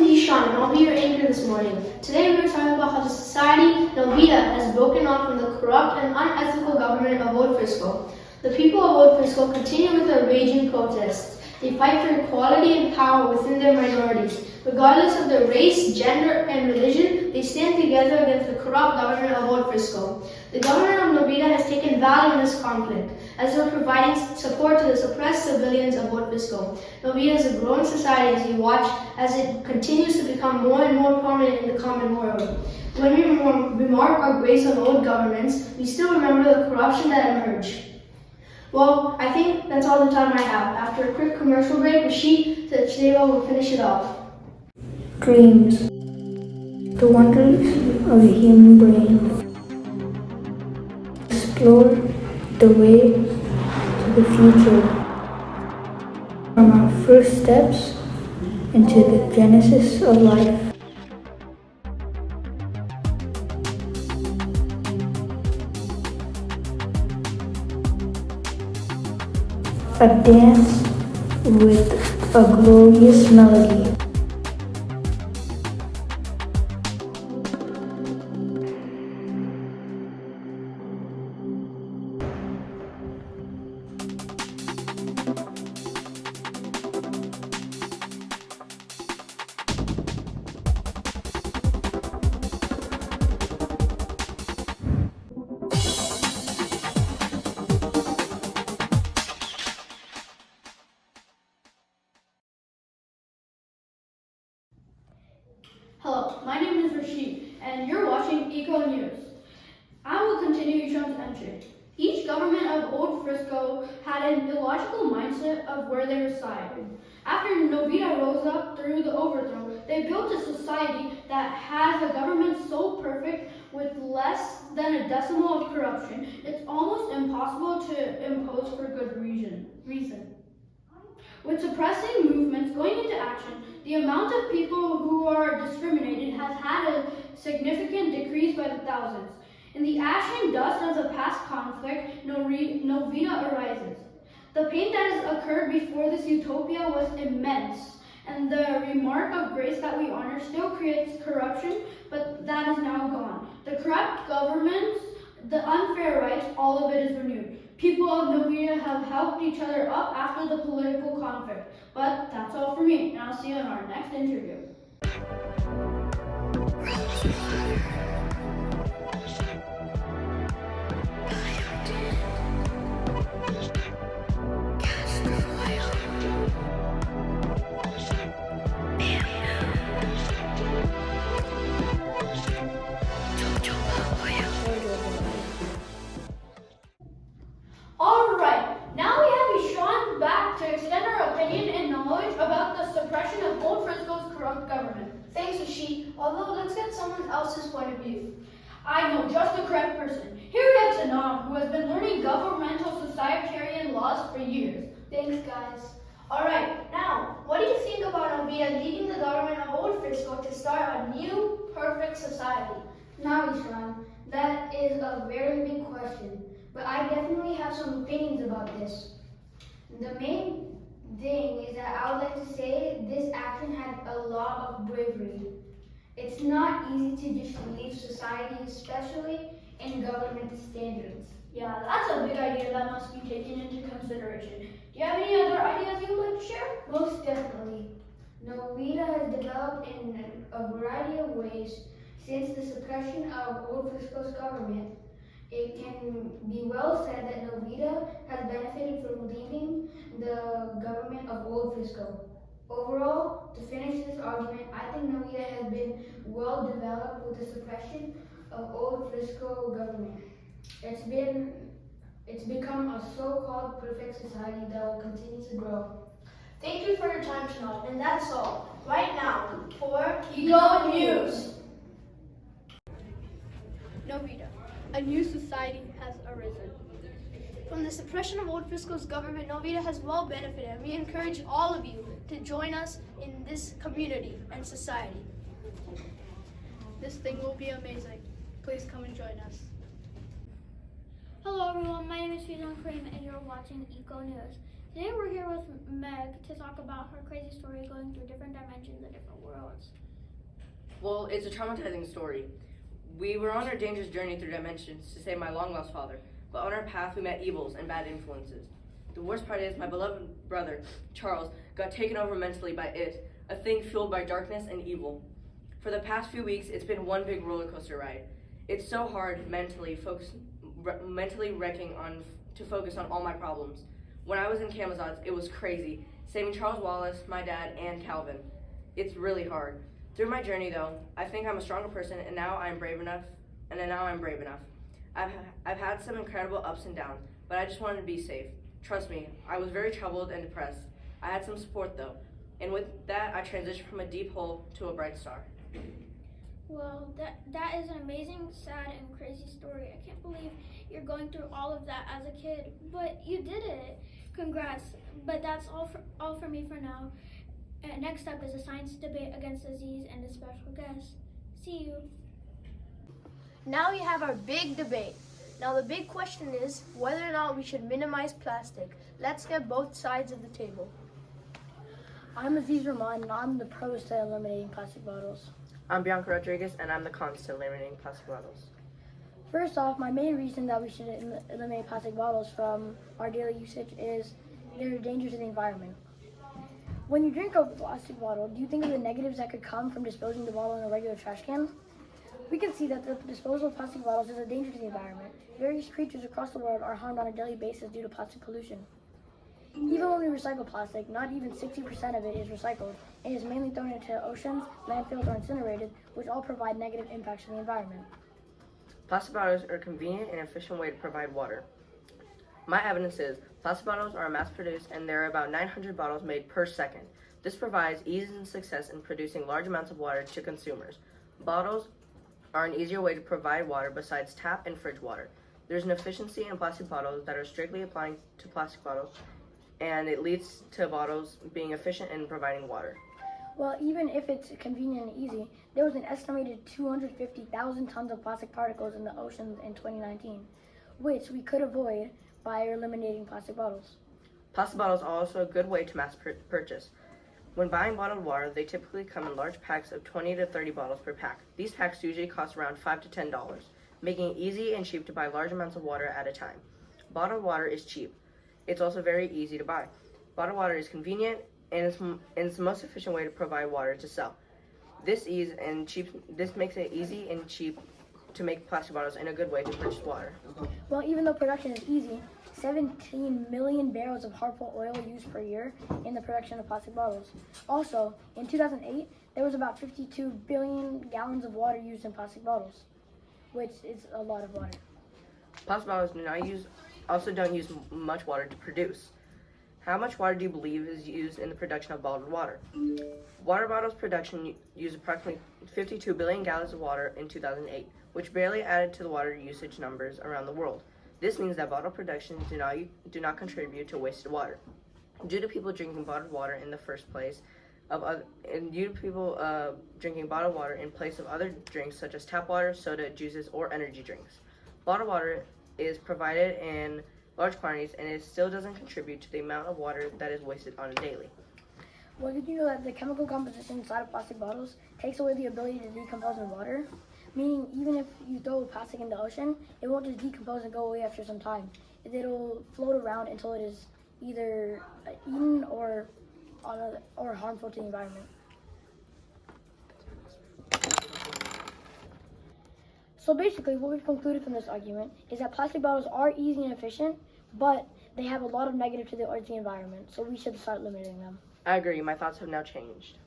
name is Ishan and I'll be your anchor this morning. Today we are talking about how the society, Novita, has broken off from the corrupt and unethical government of Old Frisco. The people of Old Frisco continue with their raging protests. They fight for equality and power within their minorities. Regardless of their race, gender, and religion, they stand together against the corrupt government of Old Frisco. The government of Novita has taken value in this conflict, as they're providing support to the suppressed civilians of Old Frisco. Novita is a growing society as you watch as it continues to become more and more prominent in the common world. When we remark our grace on old governments, we still remember the corruption that emerged. Well, I think that's all the time I have. After a quick commercial break, Rashid Chideva will finish it off. Dreams, the wonders of the human brain. Explore the way to the future. From our first steps into the genesis of life. A dance with a glorious melody. Hello, my name is Rashid, and you're watching Eco News. I will continue Ishan's entry. Each government of Old Frisco had an illogical mindset of where they resided. After Novita rose up through the overthrow, they built a society that had a government so perfect with less than a decimal of corruption, it's almost impossible to impose for good reason. With suppressing movements going into action, the amount of people who are discriminated has had a significant decrease by the thousands. In the ash and dust of the past conflict, Novita arises. The pain that has occurred before this utopia was immense, and the remark of grace that we honor still creates corruption, but that is now gone. The corrupt governments, the unfair rights, all of it is renewed. People of Novita have helped each other up after the political conflict. But that's all for me, and I'll see you in our next interview. Alright, now we have Ishan back to extend our opinion and knowledge about the suppression of Old Frisco's corrupt government. Thanks, Rashid. Although, let's get someone else's point of view. I know just the correct person. Here we have Sanam, who has been learning governmental societarian laws for years. Thanks, guys. Alright, now, what do you think about Novita leading the government of Old Frisco to start a new, perfect society? Now, Ishan, that is a very big question, but I definitely have some opinions about this. The main thing is that I would like to say this action had a lot of bravery. It's not easy to just leave society, especially in government standards. Yeah, that's a big idea that must be taken into consideration. Do you have any other ideas you would like to share? Most definitely. Novita has developed in a variety of ways since the suppression of Old Frisco's government. It can be well said that Novita has benefited from leaving the government of Old Frisco. Overall, to finish this argument, I think Novita has been well developed with the suppression of Old Frisco government. It's become a so-called perfect society that will continue to grow. Thank you for your time tonight, and that's all. Right now, for Eco News. Novita, a new society has arisen. From the suppression of Old Frisco's government, Novita has well benefited, and we encourage all of you to join us in this community and society. This thing will be amazing. Please come and join us. Hello everyone, my name is Fizan Kareem and you're watching Eco News. Today we're here with Meg to talk about her crazy story going through different dimensions and different worlds. Well, it's a traumatizing story. We were on our dangerous journey through dimensions to save my long-lost father, but on our path we met evils and bad influences. The worst part is my beloved brother, Charles, got taken over mentally by it, a thing fueled by darkness and evil. For the past few weeks, it's been one big roller coaster ride. It's so hard mentally to focus on all my problems. When I was in Camazotz, it was crazy, saving Charles Wallace, my dad, and Calvin. It's really hard. Through my journey, though, I think I'm a stronger person, and now I'm brave enough. I've had some incredible ups and downs, but I just wanted to be safe. Trust me, I was very troubled and depressed. I had some support, though, and with that, I transitioned from a deep hole to a bright star. Well, that is an amazing, sad, and crazy story. I can't believe you're going through all of that as a kid, but you did it. Congrats. But that's all for me for now. Next up is a science debate against disease and a special guest. See you. Now we have our big debate. Now the big question is whether or not we should minimize plastic. Let's get both sides of the table. I'm Aziz Rahman, and I'm the pros to eliminating plastic bottles. I'm Bianca Rodriguez, and I'm the cons to eliminating plastic bottles. First off, my main reason that we should eliminate plastic bottles from our daily usage is they're a danger to the environment. When you drink a plastic bottle, do you think of the negatives that could come from disposing the bottle in a regular trash can? We can see that the disposal of plastic bottles is a danger to the environment. Various creatures across the world are harmed on a daily basis due to plastic pollution. Even when we recycle plastic, not even 60% of it is recycled and is mainly thrown into oceans, landfills, or incinerated, which all provide negative impacts to the environment. Plastic bottles are a convenient and efficient way to provide water. My evidence is plastic bottles are mass-produced and there are about 900 bottles made per second. This provides ease and success in producing large amounts of water to consumers. Bottles are an easier way to provide water besides tap and fridge water. There's an efficiency in plastic bottles that are strictly applying to plastic bottles, and it leads to bottles being efficient in providing water. Well, even if it's convenient and easy, there was an estimated 250,000 tons of plastic particles in the oceans in 2019, which we could avoid by eliminating plastic bottles. Plastic bottles are also a good way to mass purchase. When buying bottled water, they typically come in large packs of 20 to 30 bottles per pack. These packs usually cost around $5 to $10, making it easy and cheap to buy large amounts of water at a time. Bottled water is cheap. It's also very easy to buy. Bottled water is convenient and it's the most efficient way to provide water to sell. This makes it easy and cheap to make plastic bottles and a good way to purchase water. Well, even though production is easy, 17 million barrels of harmful oil used per year in the production of plastic bottles. Also, in 2008, there was about 52 billion gallons of water used in plastic bottles, which is a lot of water. Plastic bottles don't use much water to produce. How much water do you believe is used in the production of bottled water? Water bottles production used approximately 52 billion gallons of water in 2008, which barely added to the water usage numbers around the world. This means that bottle production do not contribute to wasted water. Due to people drinking bottled water in the first place, drinking bottled water in place of other drinks such as tap water, soda, juices, or energy drinks. Bottled water is provided in large quantities and it still doesn't contribute to the amount of water that is wasted on a daily. Well, did you know that the chemical composition inside of plastic bottles takes away the ability to decompose in water? Meaning, even if you throw plastic in the ocean, it won't just decompose and go away after some time. It'll float around until it is either eaten or harmful to the environment. So basically, what we've concluded from this argument is that plastic bottles are easy and efficient, but they have a lot of negative to the environment, so we should start limiting them. I agree, my thoughts have now changed.